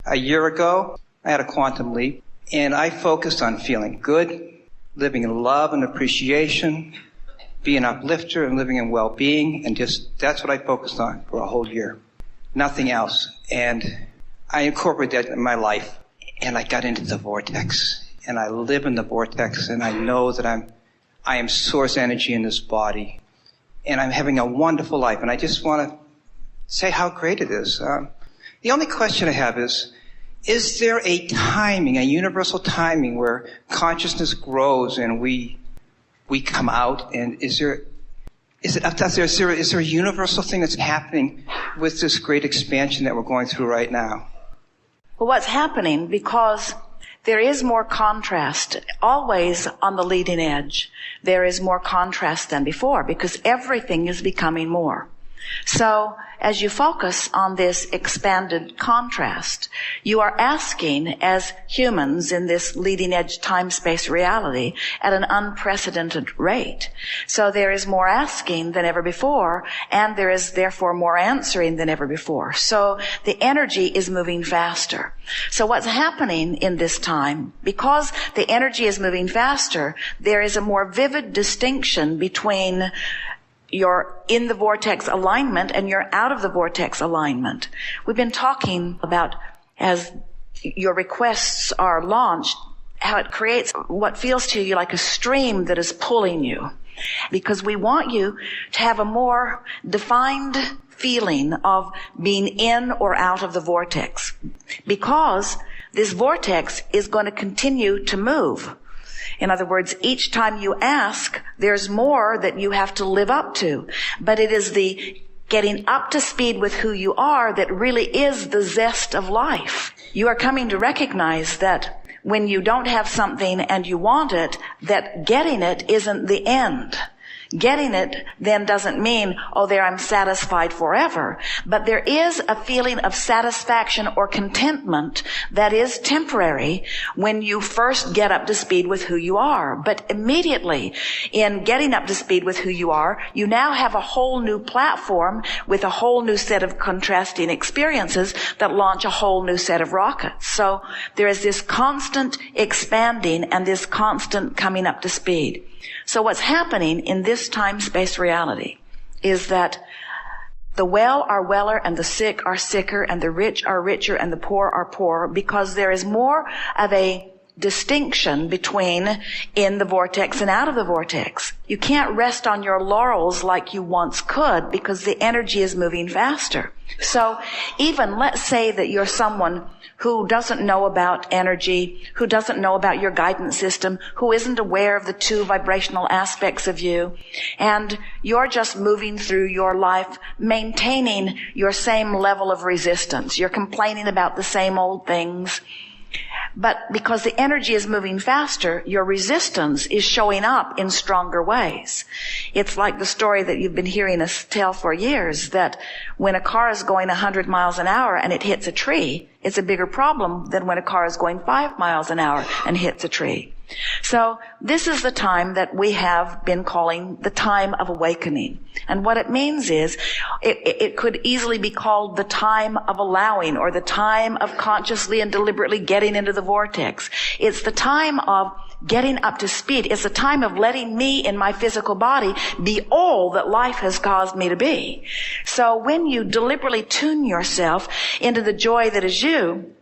A year ago, I had a quantum leap, and I focused on feeling good, living in love and appreciation, being an uplifter and living in well-being, and that's what I focused on for a whole year. Nothing else. And I incorporated that in my life, and I got into the vortex. And I live in the vortex, and I know that I am source energy in this body. And I'm having a wonderful life, and I just want to say how great it is. The only question I have is there a timing, a universal timing where consciousness grows and we come out? And is there a universal thing that's happening with this great expansion that we're going through right now? Well, what's happening, because there is more contrast, always on the leading edge. There is more contrast than before because everything is becoming more. So as you focus on this expanded contrast, you are asking as humans in this leading edge time-space reality at an unprecedented rate. So there is more asking than ever before, and there is therefore more answering than ever before. So the energy is moving faster. So what's happening in this time, because the energy is moving faster, there is a more vivid distinction between you're in the vortex alignment and you're out of the vortex alignment. We've been talking about, as your requests are launched, how it creates what feels to you like a stream that is pulling you. Because we want you to have a more defined feeling of being in or out of the vortex. Because this vortex is going to continue to move. In other words, each time you ask, there's more that you have to live up to. But it is the getting up to speed with who you are that really is the zest of life. You are coming to recognize that when you don't have something and you want it, that getting it isn't the end. Getting it then doesn't mean, oh, there I'm satisfied forever. But there is a feeling of satisfaction or contentment that is temporary when you first get up to speed with who you are. But immediately in getting up to speed with who you are, you now have a whole new platform with a whole new set of contrasting experiences that launch a whole new set of rockets. So there is this constant expanding and this constant coming up to speed. So what's happening in this time-space reality is that the well are weller and the sick are sicker and the rich are richer and the poor are poorer because there is more of a distinction between in the vortex and out of the vortex. You can't rest on your laurels like you once could because the energy is moving faster. So even let's say that you're someone who doesn't know about energy, who doesn't know about your guidance system, who isn't aware of the two vibrational aspects of you, and you're just moving through your life maintaining your same level of resistance. You're complaining about the same old things. But because the energy is moving faster, your resistance is showing up in stronger ways. It's like the story that you've been hearing us tell for years, that when a car is going 100 miles an hour and it hits a tree, it's a bigger problem than when a car is going 5 miles an hour and hits a tree. So this is the time that we have been calling the time of awakening. And what it means is it could easily be called the time of allowing or the time of consciously and deliberately getting into the vortex. It's the time of getting up to speed. It's the time of letting me in my physical body be all that life has caused me to be. So when you deliberately tune yourself into the joy that is you,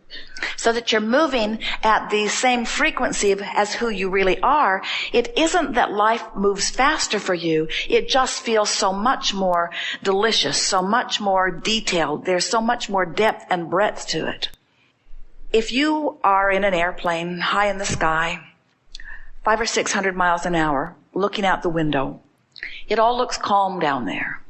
so that you're moving at the same frequency as who you really are, it isn't that life moves faster for you. It just feels so much more delicious, so much more detailed. There's so much more depth and breadth to it. If you are in an airplane high in the sky, 500 or 600 miles an hour, looking out the window, it all looks calm down there.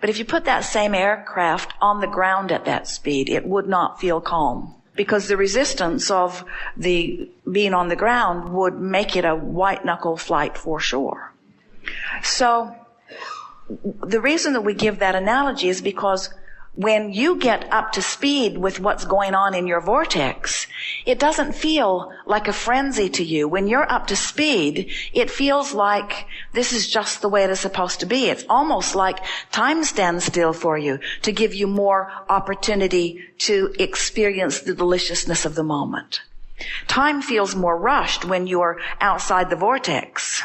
But if you put that same aircraft on the ground at that speed, it would not feel calm. Because the resistance of the being on the ground would make it a white-knuckle flight for sure. So the reason that we give that analogy is because when you get up to speed with what's going on in your vortex, it doesn't feel like a frenzy to you. When you're up to speed, it feels like This is just the way it is supposed to be. It's almost like time stands still for you to give you more opportunity to experience the deliciousness of the moment. Time feels more rushed when you're outside the vortex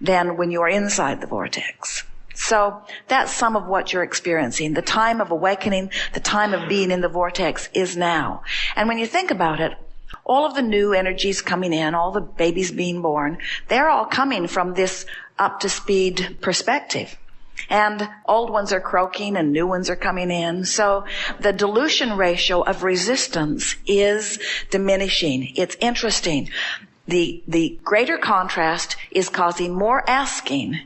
than when you're inside the vortex. So that's some of what you're experiencing. The time of awakening, the time of being in the vortex is now. And when you think about it, all of the new energies coming in, all the babies being born, they're all coming from this up-to-speed perspective. And old ones are croaking and new ones are coming in. So the dilution ratio of resistance is diminishing. It's interesting. The greater contrast is causing more asking,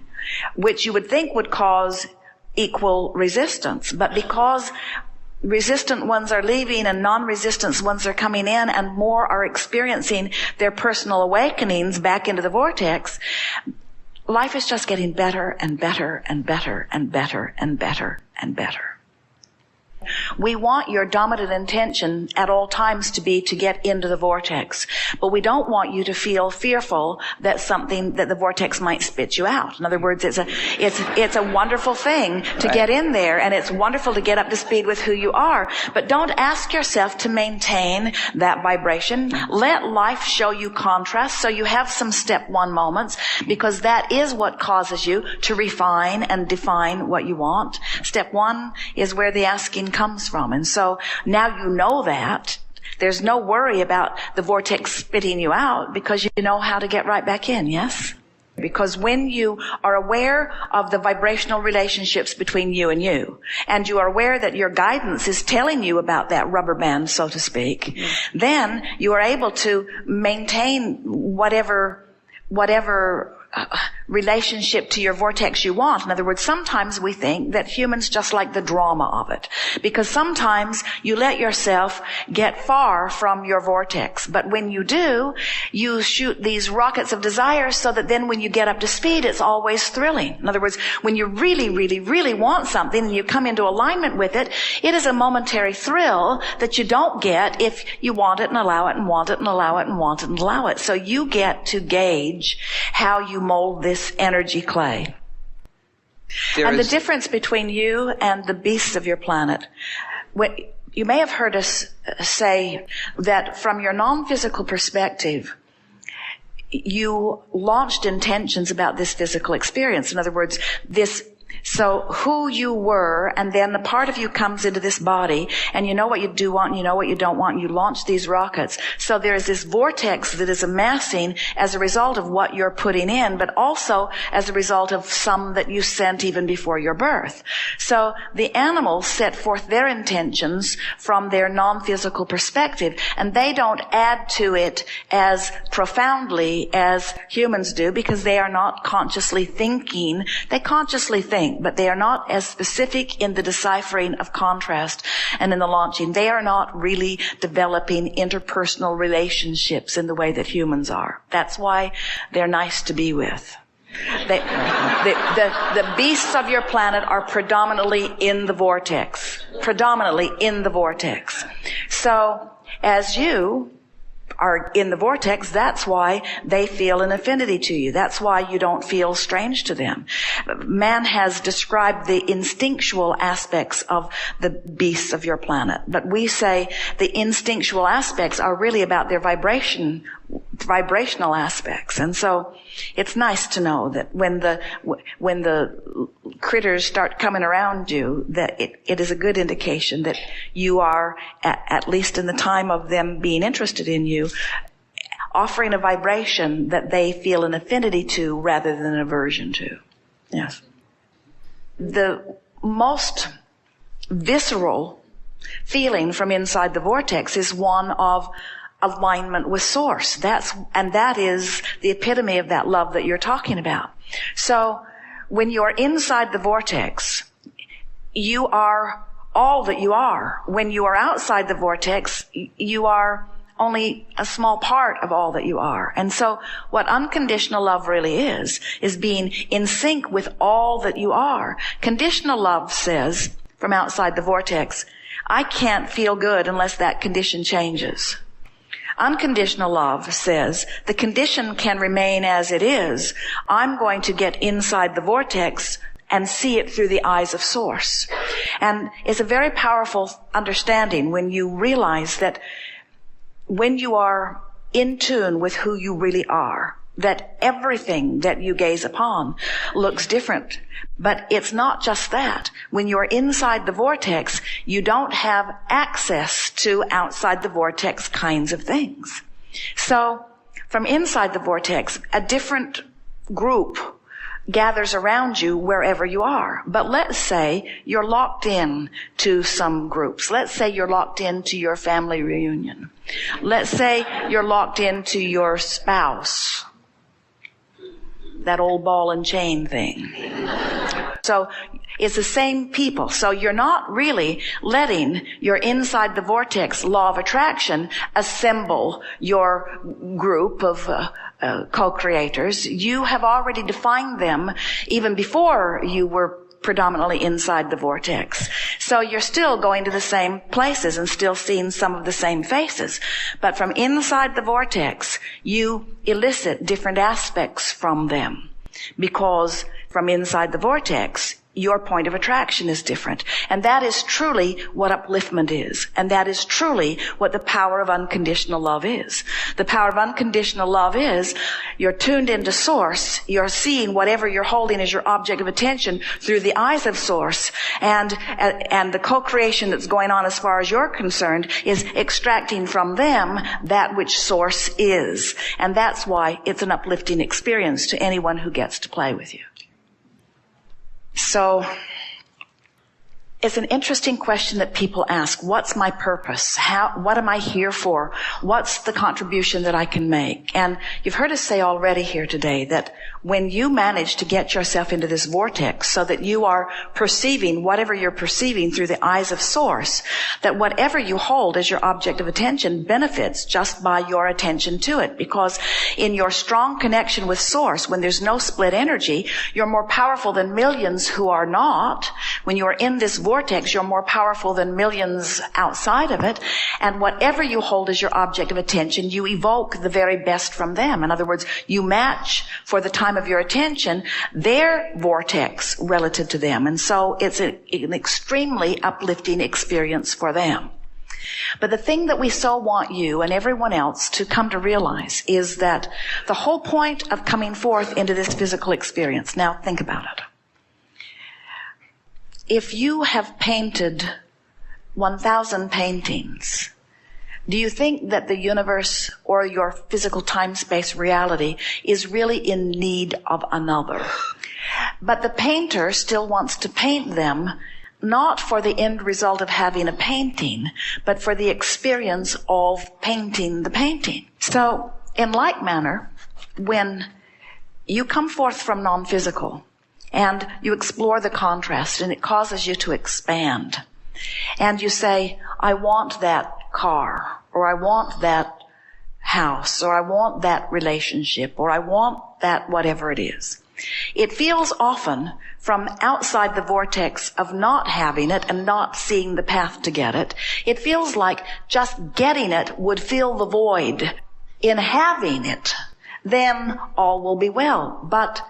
which you would think would cause equal resistance. But because resistant ones are leaving and non-resistant ones are coming in and more are experiencing their personal awakenings back into the vortex, life is just getting better and better and better and better and better and better. We want your dominant intention at all times to be to get into the vortex, but we don't want you to feel fearful that the vortex might spit you out. In other words, it's a wonderful thing to get in there, and it's wonderful to get up to speed with who you are, but don't ask yourself to maintain that vibration. Let life show you contrast so you have some step one moments, because that is what causes you to refine and define what you want. Step one is where the asking comes from. And so now you know that. There's no worry about the vortex spitting you out because you know how to get right back in, yes? Because when you are aware of the vibrational relationships between you, and you are aware that your guidance is telling you about that rubber band, so to speak, then you are able to maintain whatever relationship to your vortex you want. In other words, sometimes we think that humans just like the drama of it, because sometimes you let yourself get far from your vortex. But when you do, you shoot these rockets of desire so that then when you get up to speed, it's always thrilling. In other words, when you really, really, really want something and you come into alignment with it, it is a momentary thrill that you don't get if you want it and allow it and want it and allow it and want it and allow it. So you get to gauge how you mold this energy clay. The difference between you and the beasts of your planet, you may have heard us say that from your non-physical perspective, you launched intentions about this physical experience. In other words, so who you were, and then the part of you comes into this body, and you know what you do want, and you know what you don't want, and you launch these rockets. So there is this vortex that is amassing as a result of what you're putting in, but also as a result of some that you sent even before your birth. So the animals set forth their intentions from their non-physical perspective, and they don't add to it as profoundly as humans do, because they are not consciously thinking. They consciously think, but they are not as specific in the deciphering of contrast and in the launching. They are not really developing interpersonal relationships in the way that humans are. That's why they're nice to be with. The beasts of your planet are predominantly in the vortex. Predominantly in the vortex. So, as you are in the vortex, that's why they feel an affinity to you. That's why you don't feel strange to them. Man has described the instinctual aspects of the beasts of your planet, but we say the instinctual aspects are really about their vibrational aspects. And so it's nice to know that when the critters start coming around you, that it is a good indication that you are, at least in the time of them being interested in you, offering a vibration that they feel an affinity to rather than an aversion to. Yes. The most visceral feeling from inside the vortex is one of alignment with Source. That is the epitome of that love that you're talking about. So when you're inside the vortex, you are all that you are. When you are outside the vortex, you are only a small part of all that you are. And so what unconditional love really is being in sync with all that you are. Conditional love says, from outside the vortex, I can't feel good unless that condition changes. Unconditional love says the condition can remain as it is. I'm going to get inside the vortex and see it through the eyes of source. And it's a very powerful understanding when you realize that when you are in tune with who you really are, that everything that you gaze upon looks different. But it's not just that. When you're inside the vortex, you don't have access to outside the vortex kinds of things. So from inside the vortex, a different group gathers around you wherever you are. But let's say you're locked in to some groups. Let's say you're locked into your family reunion. Let's say you're locked into your spouse. That old ball and chain thing. So it's the same people. So you're not really letting your inside the vortex law of attraction assemble your group of co-creators. You have already defined them even before you were predominantly inside the vortex. So you're still going to the same places and still seeing some of the same faces. But from inside the vortex, you elicit different aspects from them. Because from inside the vortex, your point of attraction is different. And that is truly what upliftment is. And that is truly what the power of unconditional love is. The power of unconditional love is you're tuned into source. You're seeing whatever you're holding as your object of attention through the eyes of source. And the co-creation that's going on as far as you're concerned is extracting from them that which source is. And that's why it's an uplifting experience to anyone who gets to play with you. So it's an interesting question that people ask. What's my purpose? What am I here for? What's the contribution that I can make? And you've heard us say already here today that when you manage to get yourself into this vortex so that you are perceiving whatever you're perceiving through the eyes of source, that whatever you hold as your object of attention benefits just by your attention to it. Because in your strong connection with source, when there's no split energy, you're more powerful than millions who are not. When you are in this vortex, you're more powerful than millions outside of it. And whatever you hold as your object of attention, you evoke the very best from them. In other words, you match for the time of your attention their vortex relative to them. And so it's an extremely uplifting experience for them. But the thing that we so want you and everyone else to come to realize is that the whole point of coming forth into this physical experience, now think about it. If you have painted 1,000 paintings, do you think that the universe or your physical time-space reality is really in need of another? But the painter still wants to paint them not for the end result of having a painting, but for the experience of painting the painting. So, in like manner, when you come forth from non-physical and you explore the contrast and it causes you to expand, and you say, I want that car, or I want that house, or I want that relationship, or I want that whatever it is. It feels often from outside the vortex of not having it and not seeing the path to get it, it feels like just getting it would fill the void. In having it, then all will be well. But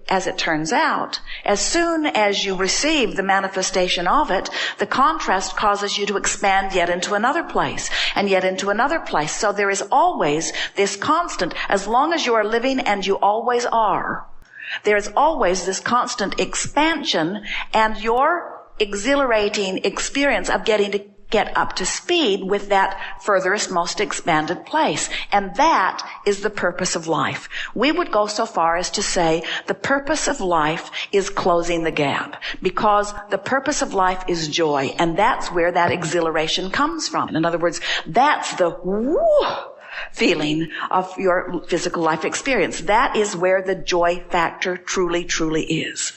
as it turns out, as soon as you receive the manifestation of it, the contrast causes you to expand yet into another place and yet into another place. So there is always this constant, as long as you are living, and you always are, there is always this constant expansion and your exhilarating experience of getting to get up to speed with that furthest, most expanded place. And that is the purpose of life. We would go so far as to say the purpose of life is closing the gap, because the purpose of life is joy, and that's where that exhilaration comes from. In other words, that's the woo feeling of your physical life experience. That is where the joy factor truly, truly is.